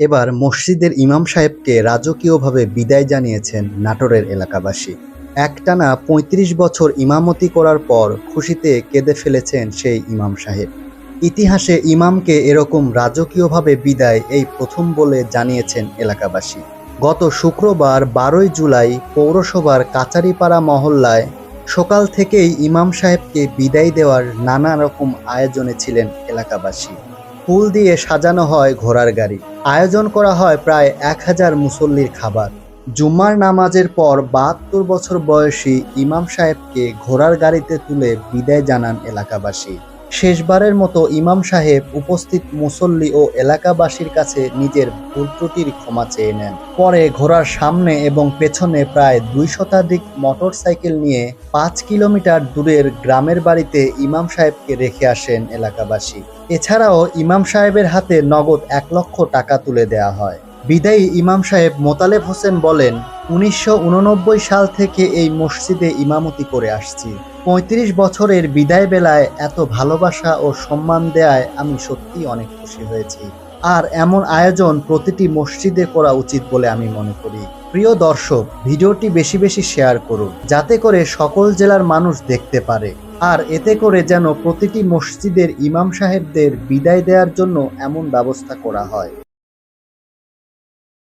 এবার মসজিদের ইমাম সাহেবকে রাজকীয়ভাবে বিদায় জানিয়েছেন নাটোরের এলাকাবাসী। একটানা ৩৫ বছর ইমামতি করার পর খুশিতে কেঁদে ফেলেছেন সেই ইমাম সাহেব। ইতিহাসে ইমামকে এরকম রাজকীয়ভাবে বিদায় এই প্রথম বলে জানিয়েছেন এলাকাবাসী। গত শুক্রবার ১২ই জুলাই পৌরসভার কাচারিপাড়া মহল্লায় সকাল থেকেই ইমাম সাহেবকে বিদায় দেওয়ার নানা রকম আয়োজনে ছিলেন এলাকাবাসী। ফুল দিয়ে সাজানো হয় ঘোড়ার গাড়ি, আয়োজন করা হয় প্রায় ১,০০০ মুসল্লির খাবার। জুম্মার নামাজের পর ৭২ বছর বয়সী ইমাম সাহেবকে ঘোড়ার গাড়িতে তুলে বিদায় জানান এলাকাবাসী। শেষবারের মতো ইমাম সাহেব উপস্থিত মুসল্লি ও এলাকাবাসীর কাছে নিজের ভুল ত্রুটির ক্ষমা চেয়ে নেন। পরে ঘোড়ার সামনে এবং পেছনে প্রায় ২ শতাধিক মোটরসাইকেল নিয়ে ৫ কিলোমিটার দূরের গ্রামের বাড়িতে ইমাম সাহেবকে রেখে আসেন এলাকাবাসী। এছাড়াও ইমাম সাহেবের হাতে নগদ ১ লক্ষ টাকা তুলে দেওয়া হয়। বিদায়ী ইমাম সাহেব মোতালেব হোসেন বলেন, ১৯৮৯ সাল থেকে এই মসজিদে ইমামতি করে আসছি। ৩৫ বছরের বিদায় বেলায় এত ভালোবাসা ও সম্মান দেয়ায় আমি সত্যিই অনেক খুশি হয়েছি। আর এমন আয়োজন প্রতিটি মসজিদে করা উচিত বলে আমি মনে করি। প্রিয় দর্শক, ভিডিওটি বেশি বেশি শেয়ার করুন যাতে করে সকল জেলার মানুষ দেখতে পারে। আর এতে করে যেন প্রতিটি মসজিদের ইমাম সাহেবদের বিদায় দেওয়ার জন্য এমন ব্যবস্থা করা হয়।